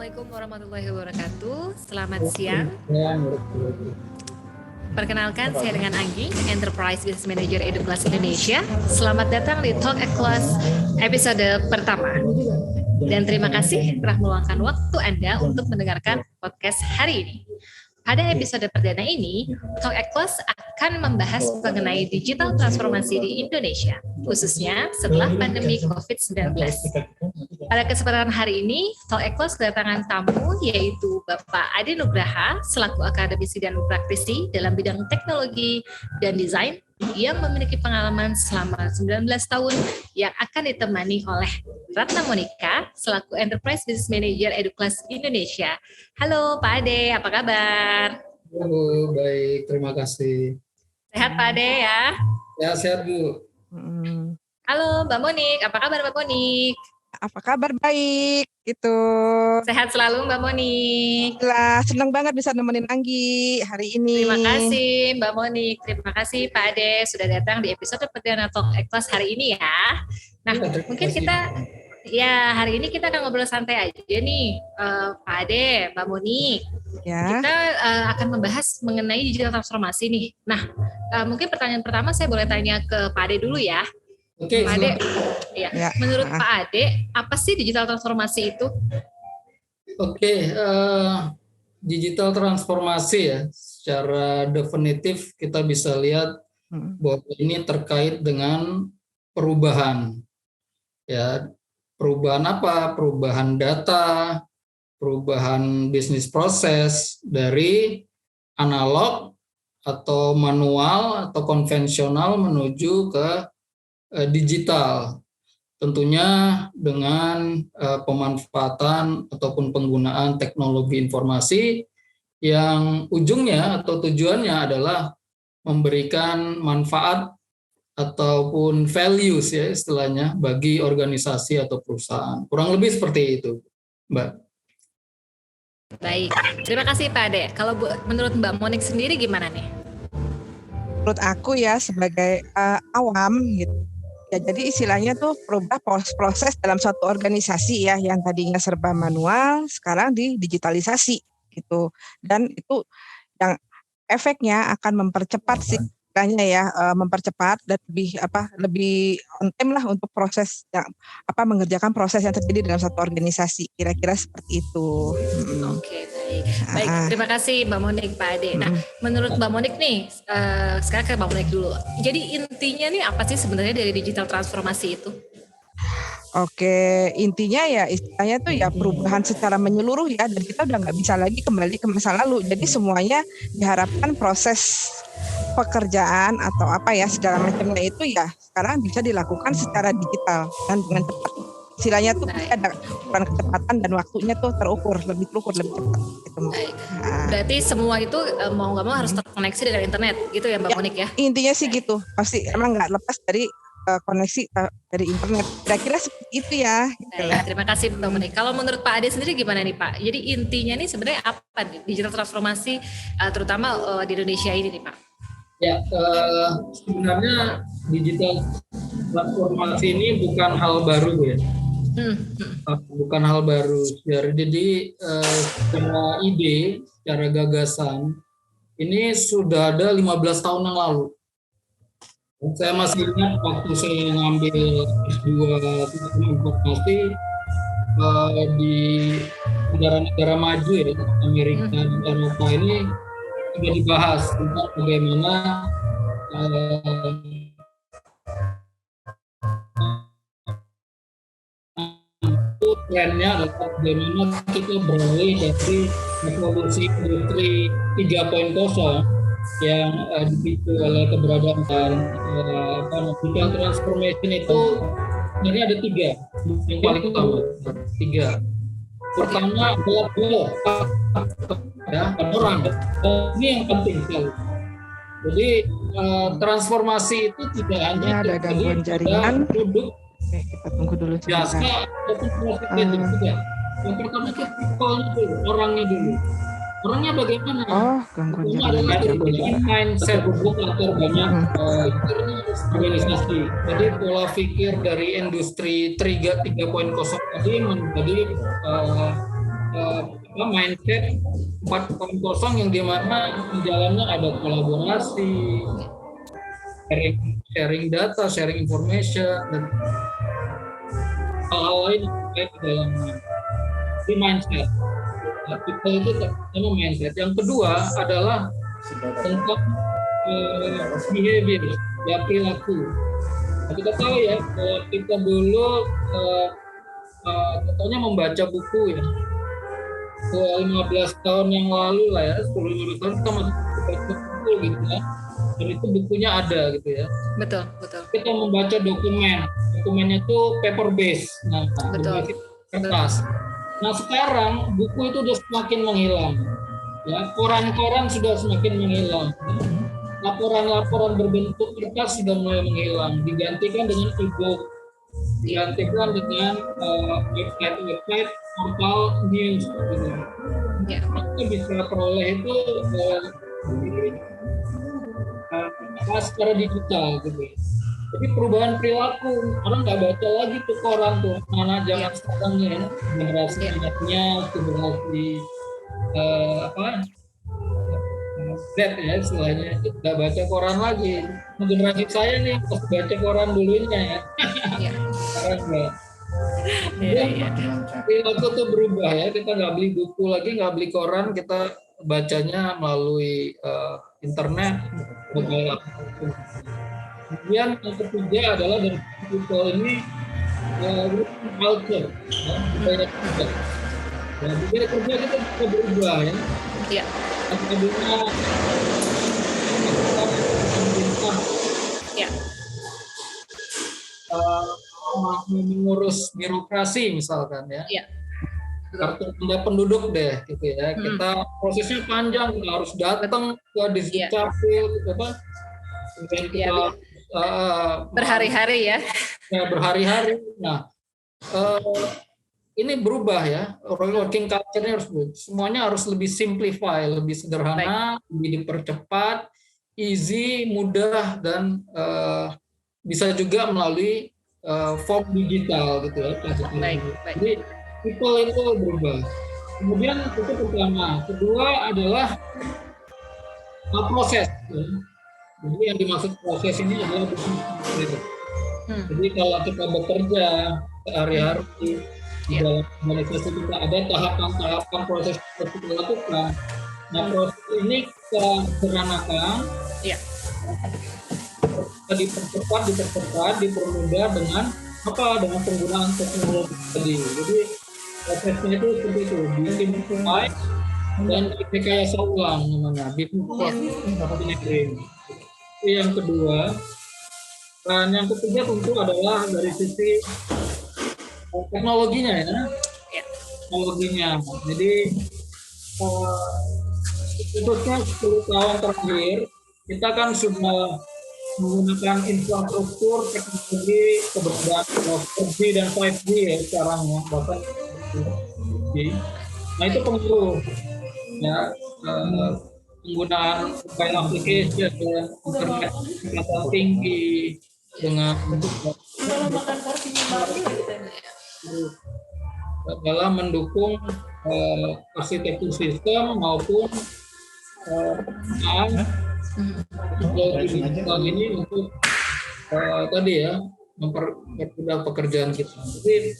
Assalamualaikum warahmatullahi wabarakatuh. Selamat siang. Perkenalkan, saya dengan Anggi, Enterprise Business Manager EduKelas Indonesia. Selamat datang di Talk at Class episode pertama. Dan terima kasih telah meluangkan waktu Anda untuk mendengarkan podcast hari ini. Pada episode perdana ini, Talk at Class akan membahas mengenai digital transformasi di Indonesia, khususnya setelah pandemi COVID-19. Pada kesempatan hari ini, Talk at Class kedatangan tamu yaitu Bapak Ade Nugraha selaku akademisi dan praktisi dalam bidang teknologi dan desain yang memiliki pengalaman selama 19 tahun yang akan ditemani oleh Ratna Monika selaku Enterprise Business Manager EduKelas Indonesia. Halo Pak Ade, apa kabar? Halo, baik, terima kasih. Sehat Pak Ade ya? Ya, sehat Bu. Halo Mbak Monik, apa kabar Mbak Monik? Apa kabar? Baik, gitu. Sehat selalu Mbak Monik. Senang banget bisa nemenin Anggi hari ini. Terima kasih Mbak Monik, terima kasih Pak Ade sudah datang di episode perdana Talk at Class hari ini ya. Nah, mungkin kita hari ini kita akan ngobrol santai aja nih, Pak Ade, Mbak Monik. Ya. Kita akan membahas mengenai digital transformasi nih. Nah, mungkin pertanyaan pertama saya boleh tanya ke Pak Ade dulu ya. Oke, Pak Ade, ya. Menurut Pak Ade, apa sih digital transformasi itu? Oke, digital transformasi ya, secara definitif kita bisa lihat bahwa ini terkait dengan perubahan. Ya, perubahan apa? Perubahan data, perubahan bisnis proses dari analog atau manual atau konvensional menuju ke digital, tentunya dengan pemanfaatan ataupun penggunaan teknologi informasi yang ujungnya atau tujuannya adalah memberikan manfaat ataupun values ya istilahnya bagi organisasi atau perusahaan. Kurang lebih seperti itu, Mbak. Baik, terima kasih Pak Ade. Kalau menurut Mbak Monik sendiri gimana nih? Menurut aku ya sebagai awam gitu. Ya, jadi istilahnya tuh perubah proses dalam suatu organisasi ya yang tadinya serba manual sekarang digitalisasi gitu. Dan itu yang efeknya akan mempercepat sih istilahnya ya, mempercepat dan lebih on time lah untuk proses yang mengerjakan proses yang terjadi dalam satu organisasi. Kira-kira seperti itu. Oke, baik. Baik, terima kasih Mbak Monik, Pak Ade. Nah, menurut Mbak Monik nih, sekarang ke Mbak Monik dulu. Jadi intinya nih apa sih sebenarnya dari digital transformasi itu? Oke, intinya ya istilahnya tuh ya perubahan secara menyeluruh ya, dan kita udah nggak bisa lagi kembali ke masa lalu. Jadi semuanya diharapkan proses pekerjaan atau segala macamnya itu ya sekarang bisa dilakukan secara digital dan dengan cepat. Istilahnya tuh ada ukuran kecepatan dan waktunya tuh lebih terukur lebih cepat gitu. Berarti semua itu mau nggak mau harus terkoneksi dengan internet gitu ya Mbak Monik ya? Intinya sih gitu, pasti emang nggak lepas dari koneksi dari internet. Kira-kira seperti itu ya. Gitu. Terima kasih Mbak Monik. Kalau menurut Pak Ade sendiri gimana nih Pak? Jadi intinya nih sebenarnya apa nih digital transformasi terutama di Indonesia ini nih Pak? Ya, sebenarnya digital transformasi ini bukan hal baru ya. Bukan hal baru. Jadi secara ide, secara gagasan, ini sudah ada 15 tahun yang lalu. Saya masih ingat waktu saya ngambil S2 informasi di negara-negara maju ya, Amerika dan Eropa ini sudah dibahas tentang bagaimana trennya adalah bagaimana kita beralih dari revolusi industri 3.0 yang dipicu oleh keberadaan digital transformation itu sebenarnya ada 3 yang paling utama. 3. Pertama adalah orang. Ini yang penting sekali. Jadi transformasi itu tidak hanya ada gangguan jaringan. Produk. Oke, kita tunggu dulu jasa ataupun proses tidak. Yang pertama itu people-nya dulu, orangnya dulu. Orangnya bagaimana? Gangguan jaringan. Mindset atau banyak organisasi. Jadi pola pikir dari industri 3.0 tadi menjadi mindset 4.0 yang dimana di dalamnya ada kolaborasi, sharing data, sharing information, dan hal-hal lain yang terkait di dalamnya. Di mindset. Nah, people itu pertama mindset. Yang kedua adalah tentang behavior, ya perilaku. Nah, kita tahu ya, kita dulu contohnya membaca buku ya. 15 tahun yang lalu lah ya, 10-15 tahun kita masih baca buku gitu ya. Dan itu bukunya ada gitu ya. Betul, betul. Kita membaca dokumennya itu paper base, nah Betul. kertas. Nah sekarang buku itu sudah semakin menghilang, ya koran-koran sudah semakin menghilang, laporan-laporan berbentuk kertas sudah mulai menghilang, digantikan dengan e-book, digantikan dengan website portal news gitu. Ya. Kita bisa peroleh itu secara digital gitu. Jadi perubahan perilaku, orang nggak baca lagi tuh koran tuh, mana zaman sekarang ya, generasi anaknya, generasi Z ya istilahnya, itu nggak baca koran lagi. Generasi saya nih pas baca koran dulunya ya, sekarang nggak. Perilaku tuh berubah ya, kita nggak beli buku lagi, nggak beli koran, kita bacanya melalui internet, mobile aplikasi. Kemudian yang ketiga adalah dari people ini culture, budaya kerja. Nah, budaya kerja kita bisa berubah ya. Iya. Tadinya pemerintah mengurus birokrasi misalkan ya. Iya. Kartu tanda penduduk deh gitu ya. Kita prosesnya panjang, kita harus datang ke Dukcapil kemudian kita berhari-hari ya. Ya berhari-hari. Nah ini berubah ya, working culture-nya harus berubah. Semuanya harus lebih simplify, lebih sederhana, lebih dipercepat, easy, mudah, dan bisa juga melalui form digital gitu ya. Jadi people itu berubah. Kemudian itu pertama. Kedua adalah proses. Ya. Jadi yang dimaksud proses ini adalah bisnis. Jadi kalau kita bekerja sehari-hari di dalam organisasi kita ada tahapan-tahapan proses yang kita lakukan. Nah proses ini kita sederhanakan, kita dipercepat, dipermudah dengan dengan penggunaan teknologi tadi. Jadi prosesnya itu seperti itu, disimplify dan direkayasa ulang namanya, itu yang kedua. Dan yang ketiga tentu adalah dari sisi teknologinya ya. Teknologinya. Jadi khususnya 10 tahun terakhir kita kan sudah menggunakan infrastruktur teknologi keberadaan 4G dan 5G ya sekarang ya, bahkan 5G. Nah itu pengaruh ya, penggunaan mobile application dan internet kecepatan tinggi dengan dalam mendukung arsitektur sistem maupun teknologi digital ini untuk tadi ya mempermudah pekerjaan kita. Jadi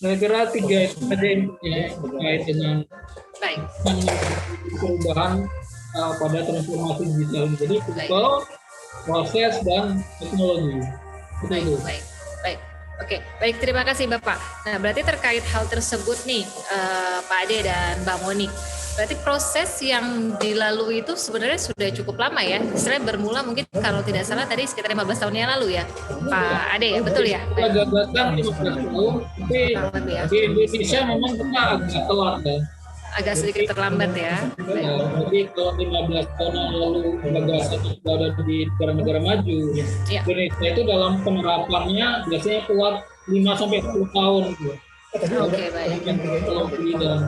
saya kira 3 itu saja intinya terkait dengan perubahan pada transformasi digital. Jadi people, proses dan teknologi. Baik. Oke, baik, terima kasih Bapak. Nah, berarti terkait hal tersebut nih, Pak Ade dan Mbak Moni, berarti proses yang dilalui itu sebenarnya sudah cukup lama ya. Istilahnya bermula mungkin kalau tidak salah tadi sekitar 15 tahun yang lalu ya, Pak Ade ya, betul ya? Gagasan 15 tahun, tapi di Indonesia memang kita agak telat ya. Agak sedikit terlambat ya. Jadi kalau 15 tahun yang lalu gagasan sudah ada di negara-negara maju, Indonesia itu dalam penerapannya biasanya kuat 5-10 tahun gitu. Oke, baik. Teknologi dan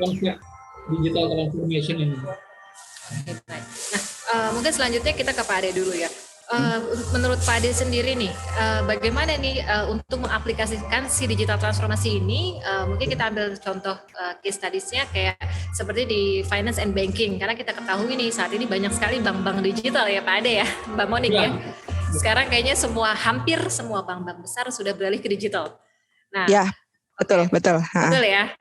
konsep digital transformation ini. Nah, mungkin selanjutnya kita ke Pak Ade dulu ya. Menurut Pak Ade sendiri nih, bagaimana nih untuk mengaplikasikan si digital transformasi ini? Mungkin kita ambil contoh case studies-nya kayak seperti di finance and banking, karena kita ketahui nih saat ini banyak sekali bank-bank digital ya Pak Ade ya, Mbak Monik ya. Sekarang kayaknya hampir semua bank-bank besar sudah beralih ke digital. Nah, ya, betul. Betul ya.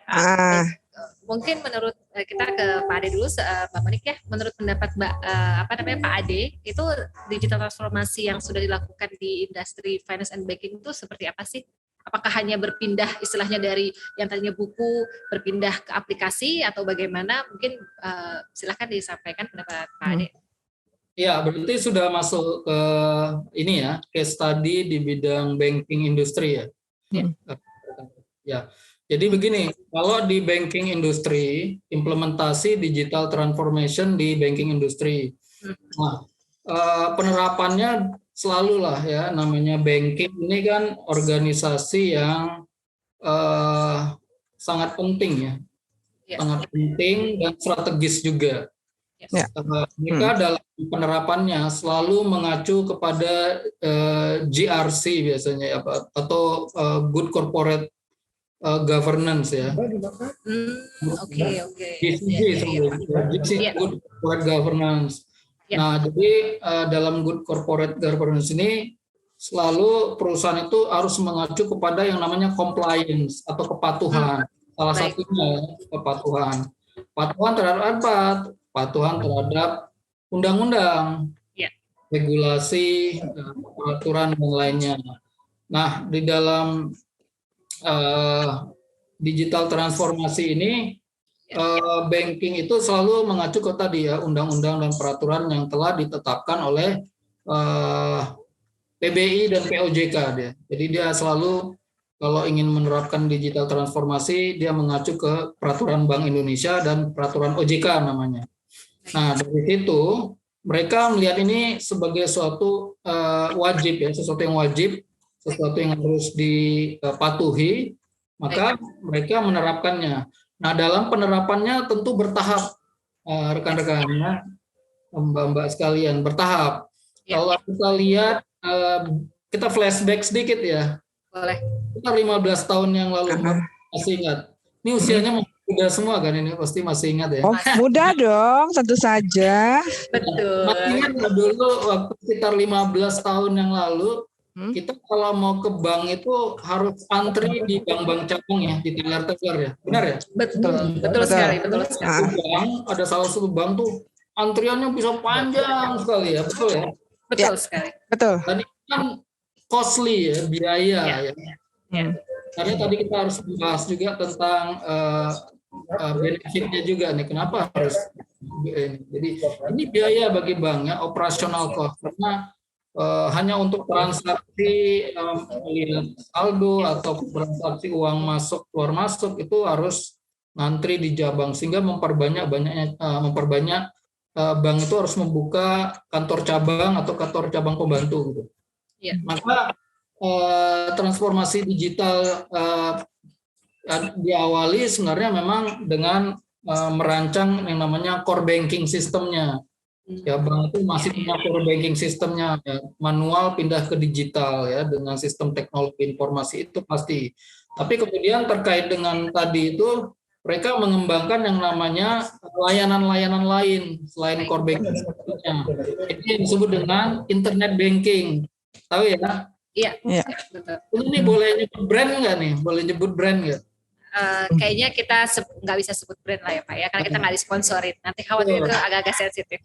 Mungkin menurut kita ke Pak Ade dulu, Mbak Monik ya. Menurut pendapat Pak Ade, itu digital transformasi yang sudah dilakukan di industri finance and banking itu seperti apa sih? Apakah hanya berpindah istilahnya dari yang tadinya buku berpindah ke aplikasi atau bagaimana? Mungkin silakan disampaikan pendapat Pak Ade. Ya, berarti sudah masuk ke ini ya, case study di bidang banking industri ya. Ya. Jadi begini, kalau di banking industri, implementasi digital transformation di banking industri. Nah, penerapannya selalu lah ya, namanya banking ini kan organisasi yang sangat penting ya. Sangat penting dan strategis juga. Mereka dalam penerapannya selalu mengacu kepada GRC biasanya atau Good Corporate Governance ya. Good Corporate Governance. Nah, jadi dalam Good Corporate Governance ini selalu perusahaan itu harus mengacu kepada yang namanya compliance atau kepatuhan. Salah satunya kepatuhan. Patuhan terhadap apa? Patuhan terhadap undang-undang, regulasi, peraturan dan lainnya. Nah, di dalam digital transformasi ini, banking itu selalu mengacu ke tadi ya, undang-undang dan peraturan yang telah ditetapkan oleh PBI dan POJK dia. Jadi dia selalu kalau ingin menerapkan digital transformasi, dia mengacu ke peraturan Bank Indonesia dan peraturan OJK namanya. Nah, dari situ mereka melihat ini sebagai suatu wajib ya, sesuatu yang wajib, sesuatu yang harus dipatuhi, maka mereka menerapkannya. Nah, dalam penerapannya tentu bertahap, rekan-rekan, mbak-mbak sekalian, bertahap. Kalau kita lihat, kita flashback sedikit ya. Boleh. Kita 15 tahun yang lalu, masih ingat. Ini usianya muda semua kan ini, pasti masih ingat ya. Oh, muda dong, tentu saja. Betul. Masih ingat dulu waktu sekitar 15 tahun yang lalu, kita kalau mau ke bank itu harus antri di bank-bank cabang ya, di teller-teller ya. Benar ya? Betul sekali. Bank, ada salah satu bank tuh antriannya bisa panjang sekali ya, betul ya? Betul sekali. Betul. Dan itu kan costly ya, biaya ya. Karena tadi kita harus membahas juga tentang benefitnya juga nih, kenapa harus ini. Jadi ini biaya bagi bank ya, operasional cost, karena hanya untuk transaksi melihat saldo atau transaksi uang masuk keluar masuk itu harus ngantri di cabang, sehingga memperbanyak bank itu harus membuka kantor cabang atau kantor cabang pembantu gitu. Maka transformasi digital diawali sebenarnya memang dengan merancang yang namanya core banking sistemnya. Ya, bank itu masih punya core banking sistemnya, ya, manual pindah ke digital ya dengan sistem teknologi informasi itu pasti. Tapi kemudian terkait dengan tadi itu mereka mengembangkan yang namanya layanan-layanan lain selain core banking sistemnya. Itu yang disebut dengan internet banking. Tahu ya? Iya. Betul. Ini boleh nyebut brand nggak nih? Boleh nyebut brand nggak? Kayaknya kita nggak bisa sebut brand lah ya Pak ya, karena kita nggak disponsorin. Nanti khawatir itu agak-agak sensitif.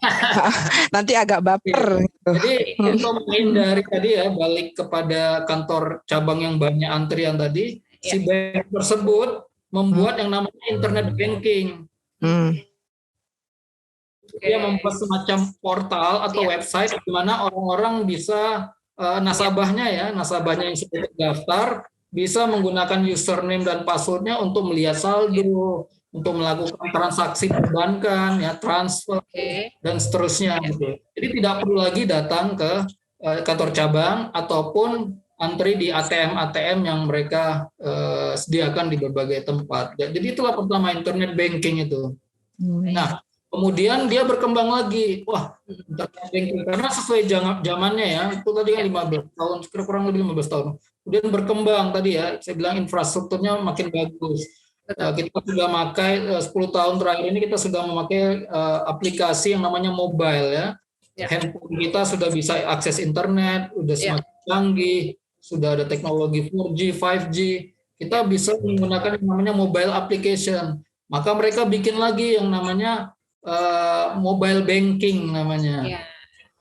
Nanti agak baper. Gitu. Jadi untuk menghindari tadi ya, balik kepada kantor cabang yang banyak antrian tadi, si bank tersebut membuat yang namanya internet banking. Dia membuat semacam portal atau website di mana orang-orang bisa nasabahnya yang sudah terdaftar bisa menggunakan username dan passwordnya untuk melihat saldo, untuk melakukan transaksi perbankan, ya transfer dan seterusnya. Gitu. Jadi tidak perlu lagi datang ke kantor cabang ataupun antri di ATM yang mereka sediakan di berbagai tempat. Jadi itulah pertama internet banking itu. Nah, Kemudian dia berkembang lagi, wah, internet banking karena sesuai zamannya ya, itu tadi kan 15 tahun, kurang lebih 15 tahun. Kemudian berkembang tadi ya, saya bilang infrastrukturnya makin bagus. Kita sudah memakai 10 tahun terakhir ini kita sudah memakai aplikasi yang namanya mobile ya. Handphone kita sudah bisa akses internet, sudah semakin canggih, sudah ada teknologi 4G, 5G. Kita bisa menggunakan yang namanya mobile application. Maka mereka bikin lagi yang namanya mobile banking namanya.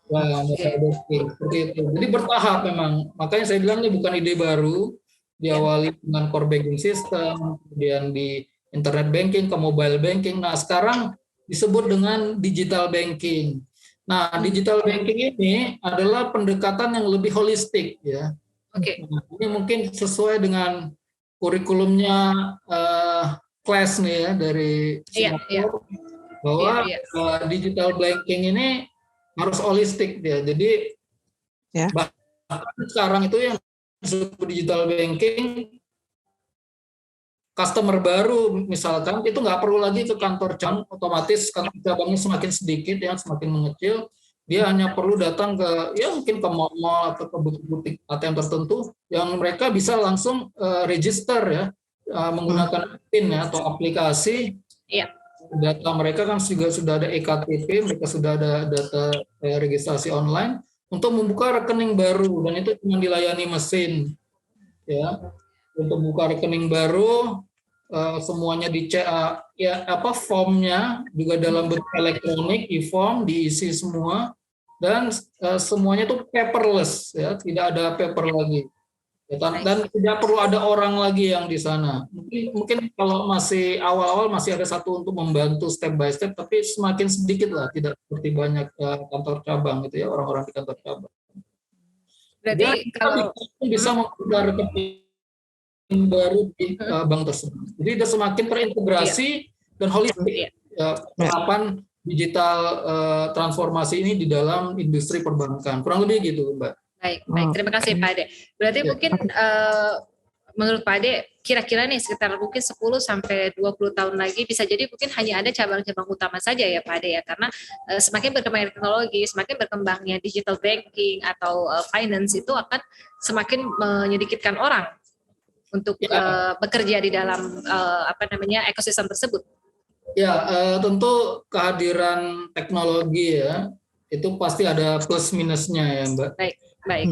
Mobile banking seperti itu. Jadi bertahap memang. Makanya saya bilang ini bukan ide baru. Diawali dengan core banking system, kemudian di internet banking ke mobile banking. Nah, sekarang disebut dengan digital banking. Nah, digital banking ini adalah pendekatan yang lebih holistik ya. Nah, ini mungkin sesuai dengan kurikulumnya kelas nih ya dari Singapura. Bahwa digital banking ini harus holistik dia. Jadi bahkan sekarang itu yang disebut digital banking, customer baru misalkan itu nggak perlu lagi ke kantor cabang, otomatis kantor cabangnya semakin sedikit ya, semakin mengecil, dia hanya perlu datang ke ya mungkin ke mall atau ke butik-butik ATM tertentu yang mereka bisa langsung register ya menggunakan PIN ya, atau aplikasi. Data mereka kan juga sudah ada EKTP, mereka sudah ada data registrasi online untuk membuka rekening baru, dan itu cuma dilayani mesin ya. Untuk buka rekening baru semuanya dicek formnya juga dalam bentuk elektronik, e-form diisi semua, dan semuanya itu paperless ya, tidak ada paper lagi. Dan tidak perlu ada orang lagi yang di sana. Mungkin kalau masih awal-awal masih ada satu untuk membantu step by step, tapi semakin sedikit lah, tidak seperti banyak kantor cabang gitu ya, orang-orang di kantor cabang. Berarti kalau bisa membuka rekening baru di bank tersebut. Jadi sudah semakin terintegrasi dan holistik penerapan digital transformasi ini di dalam industri perbankan. Kurang lebih gitu, Mbak. Baik. Terima kasih Pak Ade. Berarti mungkin menurut Pak Ade kira-kira nih sekitar mungkin 10 sampai 20 tahun lagi bisa jadi mungkin hanya ada cabang-cabang utama saja ya Pak Ade ya, karena semakin berkembangnya teknologi, semakin berkembangnya digital banking atau finance itu akan semakin menyedikitkan orang untuk bekerja di dalam ekosistem tersebut. Ya, tentu kehadiran teknologi ya itu pasti ada plus minusnya ya Mbak. Baik.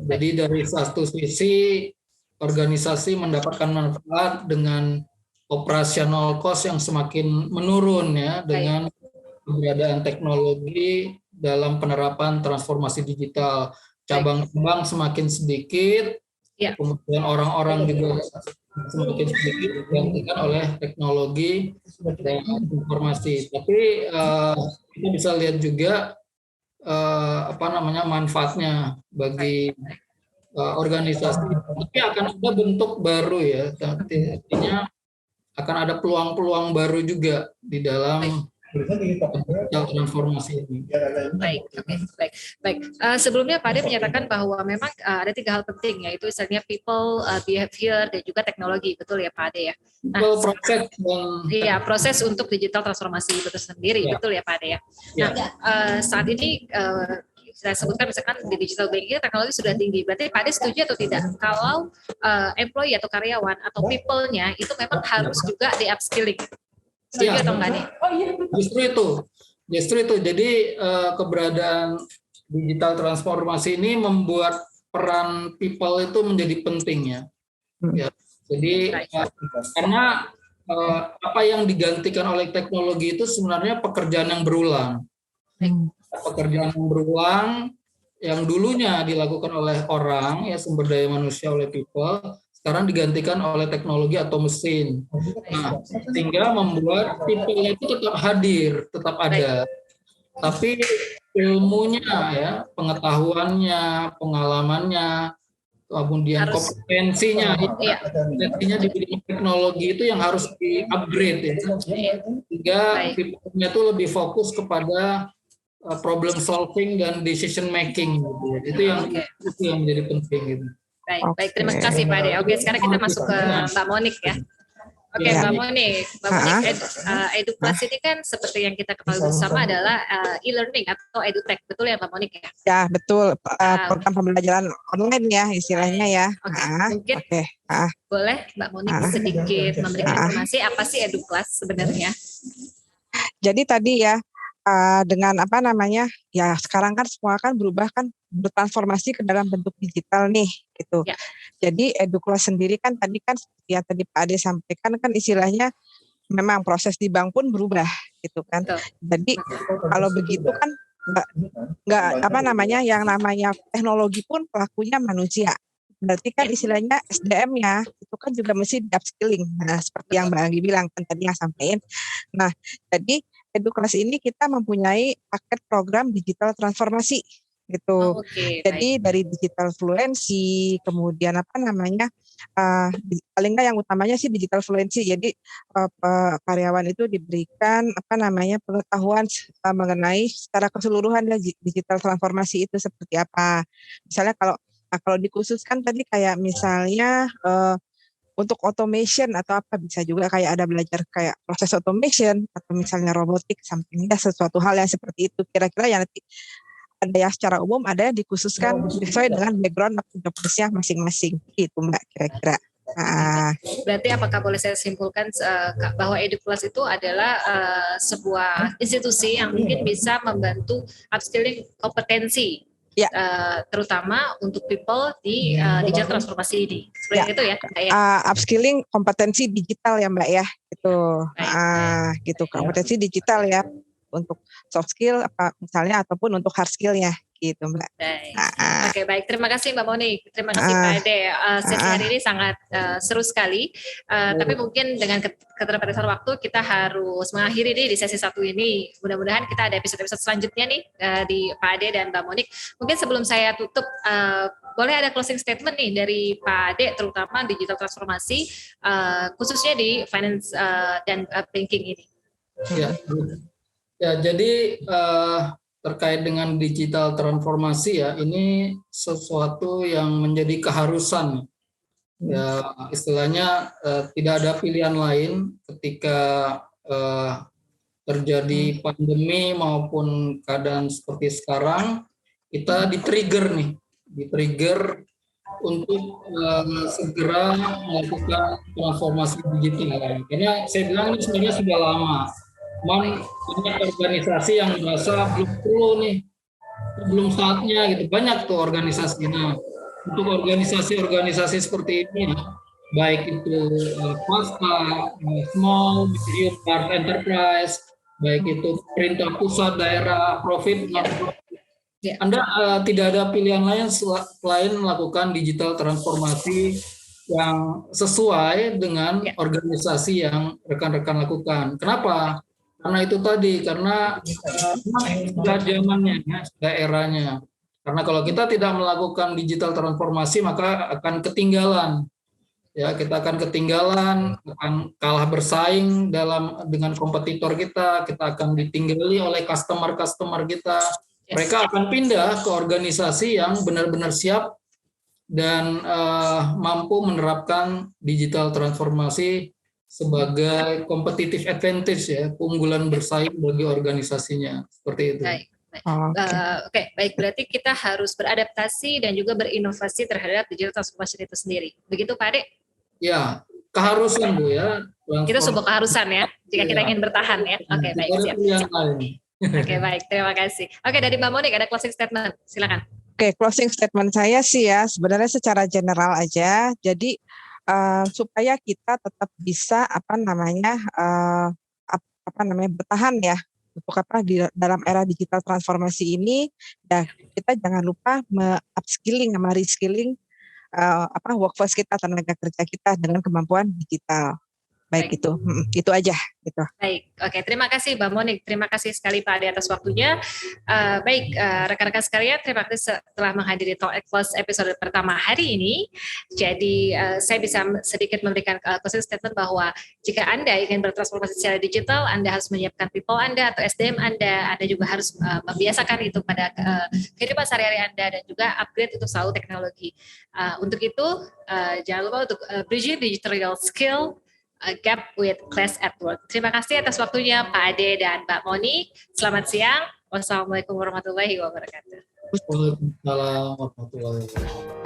Jadi dari satu sisi organisasi mendapatkan manfaat dengan operasional cost yang semakin menurun ya dengan keberadaan teknologi dalam penerapan transformasi digital. Cabang-cabang semakin sedikit, kemudian orang-orang juga semakin sedikit digantikan oleh teknologi dan informasi. Tapi kita bisa lihat juga manfaatnya bagi organisasi. Tapi akan ada bentuk baru ya, artinya akan ada peluang-peluang baru juga di dalam transformasi ini. Baik. Sebelumnya Pak Ade menyatakan bahwa memang ada 3 hal penting, yaitu misalnya people, behavior, dan juga teknologi, betul ya Pak Ade ya? Proses untuk digital transformasi itu sendiri, betul ya Pak Ade ya? Nah, saat ini saya sebutkan misalkan di digital banking teknologi sudah tinggi, berarti Pak Ade setuju atau tidak kalau employee atau karyawan atau people-nya itu memang harus juga di upskilling? Setuju atau enggak nih? Justru itu. Jadi keberadaan digital transformasi ini membuat peran people itu menjadi penting ya. Jadi karena apa yang digantikan oleh teknologi itu sebenarnya pekerjaan yang berulang. Pekerjaan yang berulang yang dulunya dilakukan oleh orang ya, sumber daya manusia oleh people, sekarang digantikan oleh teknologi atau mesin. Nah, sehingga membuat people itu tetap hadir, tetap ada. Tapi ilmunya ya, pengetahuannya, pengalamannya, kemudian kompetensinya di bidang teknologi itu yang harus di-upgrade ya. Sehingga people-nya itu lebih fokus kepada problem solving dan decision making gitu. Itu yang menjadi penting gitu. Baik, terima kasih Pak Ade. Oke, sekarang kita masuk ke Mbak Monik ya. Oke, Ya. Mbak Monik, EduPlus ini kan seperti yang kita ketahui bersama adalah e-learning atau edutech, betul ya Mbak Monik ya? Ya, betul. Program pembelajaran online ya istilahnya ya. Oke, mungkin Oke. boleh Mbak Monik sedikit memberikan informasi apa sih EduPlus sebenarnya? Jadi tadi ya, dengan apa namanya, ya sekarang kan semua kan berubah kan, bertransformasi ke dalam bentuk digital nih gitu. Ya. Jadi EduKelas sendiri kan tadi kan seperti yang tadi Pak Ade sampaikan kan istilahnya memang proses di bank pun berubah gitu kan. Betul. Jadi kalau begitu kan nggak apa namanya, yang namanya teknologi pun pelakunya manusia. Berarti kan istilahnya SDM-nya itu kan juga mesti di upskilling. Nah, seperti yang Mbak Anggi bilang kan tadi yang sampaikan. Nah, jadi EduKelas ini kita mempunyai paket program digital transformasi gitu. Jadi dari digital fluency, kemudian apa namanya, paling nggak yang utamanya sih digital fluency. Jadi karyawan itu diberikan apa namanya pengetahuan mengenai secara keseluruhan digital transformasi itu seperti apa. Misalnya kalau dikhususkan tadi kayak misalnya untuk automation atau apa, bisa juga kayak ada belajar kayak proses automation atau misalnya robotik, sampingnya sesuatu hal yang seperti itu. Kira-kira yang nanti ada yang secara umum, ada yang dikhususkan sesuai dengan background jobdesk-nya masing-masing. Itu Mbak kira-kira. Berarti apakah boleh saya simpulkan bahwa EduPlus itu adalah sebuah institusi yang mungkin bisa membantu upskilling kompetensi, ya, terutama untuk people di digital transformasi ini. Seperti itu ya, Mbak ya? Upskilling kompetensi digital ya Mbak ya, gitu. Gitu kompetensi digital ya, untuk soft skill apa misalnya ataupun untuk hard skill ya, gitu Mbak. Oke, baik. Terima kasih Mbak Monik. Terima kasih Pak Ade. Sesi hari ini sangat seru sekali. Tapi mungkin dengan keterbatasan waktu kita harus mengakhiri nih di sesi satu ini. Mudah-mudahan kita ada episode-episode selanjutnya nih di Pak Ade dan Mbak Monik. Mungkin sebelum saya tutup, boleh ada closing statement nih dari Pak Ade, terutama digital transformasi, khususnya di finance dan banking ini. Ya, jadi terkait dengan digital transformasi ya, ini sesuatu yang menjadi keharusan. Ya, istilahnya tidak ada pilihan lain ketika terjadi pandemi maupun keadaan seperti sekarang, kita di-trigger untuk segera melakukan transformasi digital. Karena saya bilang ini sebenarnya sudah lama. Banyak organisasi yang merasa belum perlu nih, belum saatnya gitu. Banyak tuh organisasi. Nah, untuk organisasi seperti ini, baik itu swasta, small, medium, large enterprise, baik itu pemerintah pusat, daerah, profit, Anda tidak ada pilihan lain selain melakukan digital transformasi yang sesuai dengan organisasi yang rekan-rekan lakukan. Kenapa? Karena itu tadi, karena sudah zamannya, sudah eranya. Karena kalau kita tidak melakukan digital transformasi, maka akan ketinggalan. Ya, kita akan ketinggalan, akan kalah bersaing dengan kompetitor kita akan ditinggali oleh customer kita. Mereka akan pindah ke organisasi yang benar-benar siap dan mampu menerapkan digital transformasi sebagai competitive advantage ya, keunggulan bersaing bagi organisasinya, seperti itu. Oke, baik, berarti kita harus beradaptasi dan juga berinovasi terhadap digital transformation itu sendiri. Begitu Pak Ade? Ya, keharusan Bu ya. Itu sebuah keharusan ya, jika kita ingin bertahan ya. Oke, baik, siap. Oke, baik, terima kasih. Oke, dari Mbak Monik ada closing statement, silakan. Oke, closing statement saya sih ya, sebenarnya secara general aja. Jadi supaya kita tetap bisa bertahan ya untuk di dalam era digital transformasi ini, ya kita jangan lupa upskilling sama reskilling workforce kita, tenaga kerja kita dengan kemampuan digital. Baik. Itu aja gitu. Baik, oke, terima kasih Mbak Monik, terima kasih sekali Pak Ade atas waktunya. Baik, rekan-rekan sekalian, terima kasih telah menghadiri Talk Plus episode pertama hari ini. Jadi saya bisa sedikit memberikan closing statement bahwa jika Anda ingin bertransformasi secara digital, Anda harus menyiapkan people Anda atau SDM Anda juga harus membiasakan itu pada kehidupan sehari-hari Anda dan juga upgrade untuk selalu teknologi. Untuk itu, jangan lupa untuk bridging digital skill, gap with class at work. Terima kasih atas waktunya Pak Ade dan Mbak Moni. Selamat siang. Wassalamualaikum warahmatullahi wabarakatuh. Waalaikumsalam warahmatullahi wabarakatuh.